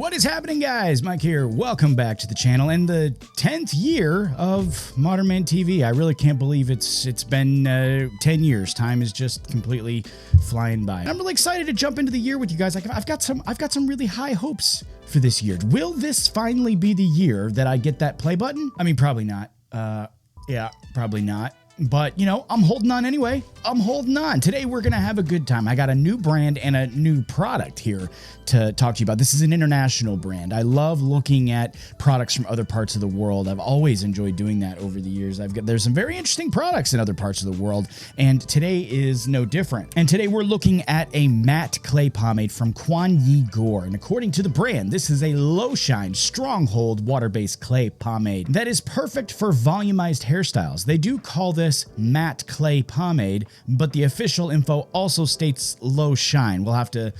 What is happening, guys? Mike here. Welcome back to the channel and the 10th year of Modern Man TV. I really can't believe it's been 10 years. Time is just completely flying by. And I'm really excited to jump into the year with you guys. I've got some really high hopes for this year. Will this finally be the year that I get that play button? I mean, probably not. Yeah, probably not. But, you know, I'm holding on anyway. I'm holding on. Today, we're going to have a good time. I got a new brand and a new product here to talk to you about. This is an international brand. I love looking at products from other parts of the world. I've always enjoyed doing that over the years. There's some very interesting products in other parts of the world, and today is no different. And today, we're looking at a matte clay pomade from Kwan Yee Gor. And according to the brand, this is a low-shine, strong-hold, water-based clay pomade that is perfect for volumized hairstyles. They do call this matte clay pomade, but the official info also states low shine. We'll have to,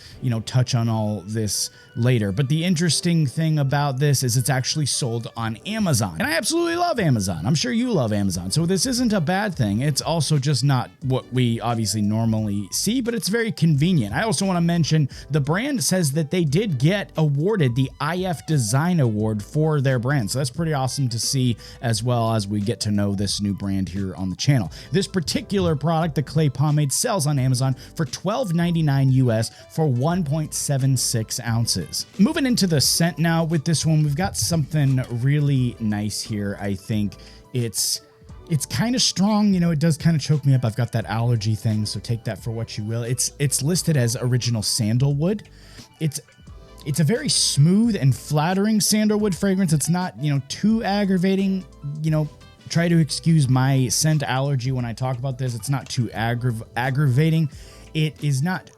touch on all this later. But the interesting thing about this is it's actually sold on Amazon. And I absolutely love Amazon. I'm sure you love Amazon. So this isn't a bad thing. It's also just not what we obviously normally see, but it's very convenient. I also want to mention the brand says that they did get awarded the IF Design Award for their brand. So that's pretty awesome to see, as well as we get to know this new brand here on the channel. This particular product, the clay pomade, sells on Amazon for $12.99 US for 1.76 ounces. Moving into the scent now with this one, we've got something really nice here. I think it's kind of strong. It does kind of choke me up. I've got that allergy thing, so take that for what you will. It's listed as original sandalwood. It's a very smooth and flattering sandalwood fragrance. It's not, too aggravating. Try to excuse my scent allergy when I talk about this. It's not too aggravating. It is not,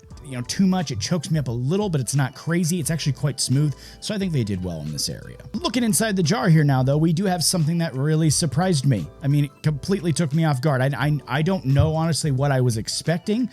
too much. It chokes me up a little, but it's not crazy. It's actually quite smooth. So I think they did well in this area. Looking inside the jar here now, though, we do have something that really surprised me. I mean, it completely took me off guard. I don't know, honestly, what I was expecting,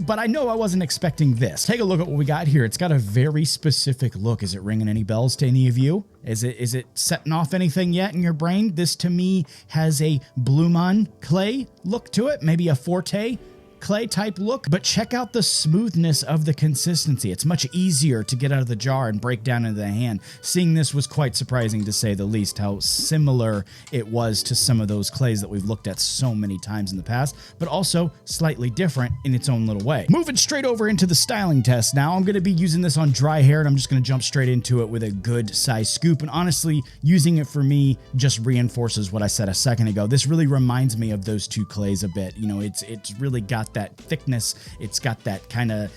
but I know I wasn't expecting this. Take a look at what we got here. It's got a very specific look. Is it ringing any bells to any of you? Is it setting off anything yet in your brain? This, to me, has a Blue Mon clay look to it, maybe a Forte clay type look, but check out the smoothness of the consistency. It's much easier to get out of the jar and break down into the hand. Seeing this was quite surprising, to say the least, how similar it was to some of those clays that we've looked at so many times in the past, but also slightly different in its own little way. Moving straight over into the styling test now, I'm going to be using this on dry hair, and I'm just going to jump straight into it with a good size scoop. And honestly, using it for me just reinforces what I said a second ago. This really reminds me of those two clays a bit. It's really got that thickness. It's got that kind of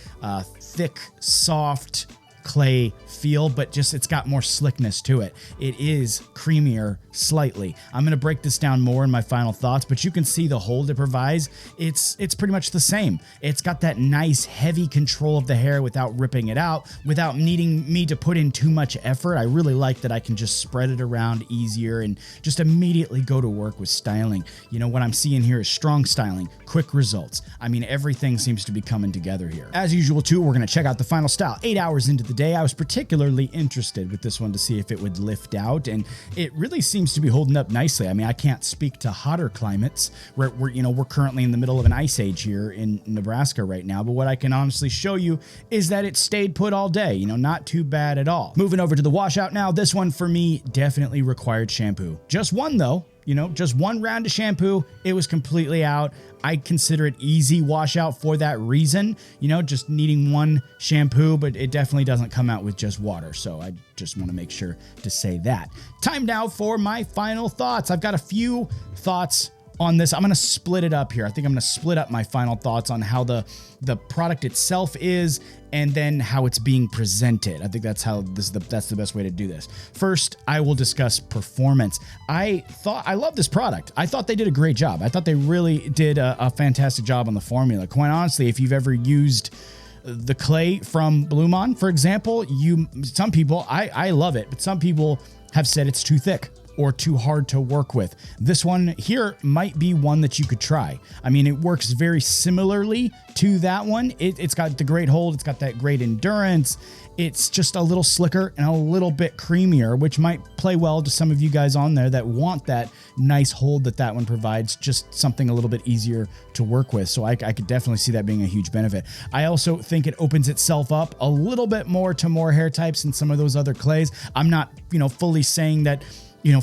thick, soft clay feel, but just it's got more slickness to it. It is creamier slightly. I'm going to break this down more in my final thoughts, but you can see the hold it provides. It's pretty much the same. It's got that nice heavy control of the hair without ripping it out, without needing me to put in too much effort. I really like that I can just spread it around easier and just immediately go to work with styling. What I'm seeing here is strong styling, quick results. I mean, everything seems to be coming together here. As usual, too, we're going to check out the final style 8 hours into the day. I was particularly interested with this one to see if it would lift out, and it really seems to be holding up nicely. I mean, I can't speak to hotter climates. We're currently in the middle of an ice age here in Nebraska right now, but what I can honestly show you is that it stayed put all day. Not too bad at all. Moving over to the washout now. This one for me definitely required shampoo. Just one though. Just one round of shampoo, it was completely out. I consider it easy washout for that reason, just needing one shampoo, but it definitely doesn't come out with just water. So I just want to make sure to say that. Time now for my final thoughts. I've got a few thoughts on this. I'm going to split it up here. I think I'm going to split up my final thoughts on how the product itself is and then how it's being presented. I think that's the best way to do this. First, I will discuss performance. I love this product. I thought they did a great job. I thought they really did a fantastic job on the formula. Quite honestly, if you've ever used the clay from Blue Mon, for example, some people, I love it, but some people have said it's too thick, or too hard to work with. This one here might be one that you could try. I mean, it works very similarly to that one. It's got the great hold. It's got that great endurance. It's just a little slicker and a little bit creamier, which might play well to some of you guys on there that want that nice hold that one provides, just something a little bit easier to work with. So I could definitely see that being a huge benefit. I also think it opens itself up a little bit more to more hair types than some of those other clays. I'm not, fully saying that,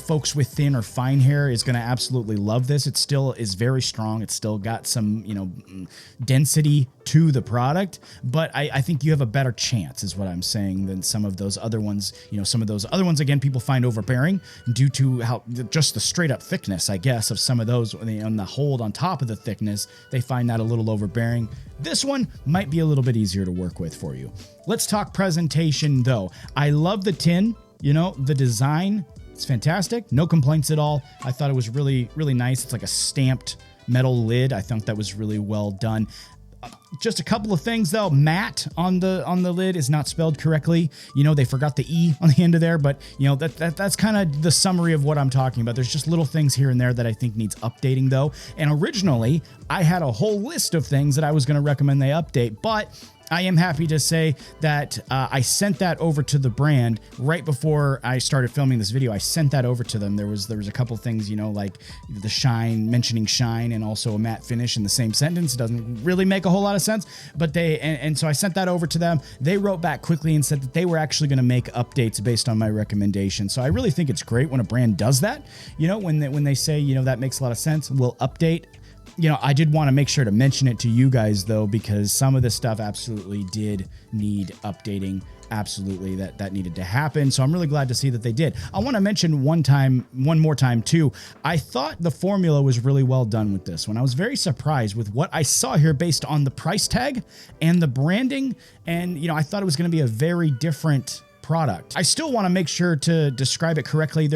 folks with thin or fine hair is going to absolutely love this. It still is very strong. It's still got some, density to the product, but I think you have a better chance is what I'm saying than some of those other ones. Some of those other ones, again, people find overbearing due to how just the straight up thickness, I guess, of some of those on the hold on top of the thickness. They find that a little overbearing. This one might be a little bit easier to work with for you. Let's talk presentation though. I love the tin, the design. It's fantastic. No complaints at all. I thought it was really, really nice. It's like a stamped metal lid. I think that was really well done. Just a couple of things though. Matte on the lid is not spelled correctly. They forgot the E on the end of there, but that's kind of the summary of what I'm talking about. There's just little things here and there that I think needs updating though. And originally I had a whole list of things that I was going to recommend they update, but I am happy to say that I sent that over to the brand right before I started filming this video. I sent that over to them. There was a couple things, like the shine, mentioning shine, and also a matte finish in the same sentence. It doesn't really make a whole lot of sense, but so I sent that over to them. They wrote back quickly and said that they were actually going to make updates based on my recommendation. So I really think it's great when a brand does that. When they say, that makes a lot of sense, we'll update. I did want to make sure to mention it to you guys though, because some of this stuff absolutely did need updating. Absolutely, that needed to happen. So I'm really glad to see that they did. I want to mention one more time too. I thought the formula was really well done with this one. I was very surprised with what I saw here based on the price tag and the branding. And, I thought it was going to be a very different product. I still want to make sure to describe it correctly.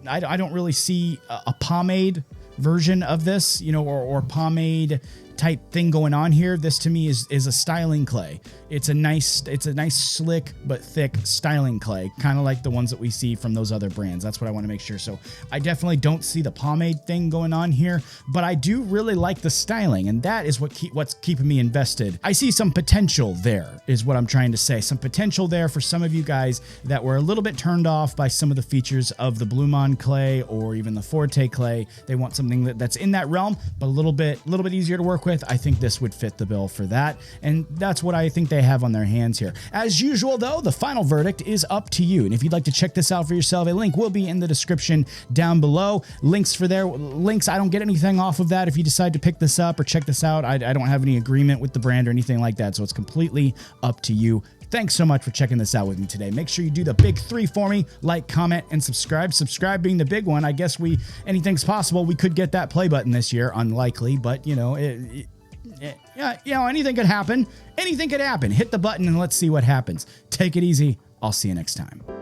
I don't really see a pomade version of this, or pomade type thing going on here. This to me is a styling clay. It's a nice slick but thick styling clay, kind of like the ones that we see from those other brands. That's what I want to make sure. So I definitely don't see the pomade thing going on here, but I do really like the styling, and that is what's keeping me invested. I see some potential there, is what I'm trying to say. Some potential there for some of you guys that were a little bit turned off by some of the features of the Blue Mon clay or even the Forte clay. They want something that's in that realm, but a little bit easier to work with. I think this would fit the bill for that, and that's what I think they have on their hands here. As usual though, the final verdict is up to you, and if you'd like to check this out for yourself, a link will be in the description down below. Links, I don't get anything off of that if you decide to pick this up or check this out. I don't have any agreement with the brand or anything like that, so it's completely up to you. Thanks so much for checking this out with me today. Make sure you do the big 3 for me: like, comment, and subscribe. Subscribe being the big one. I guess anything's possible. We could get that play button this year. Unlikely, but anything could happen. Anything could happen. Hit the button and let's see what happens. Take it easy. I'll see you next time.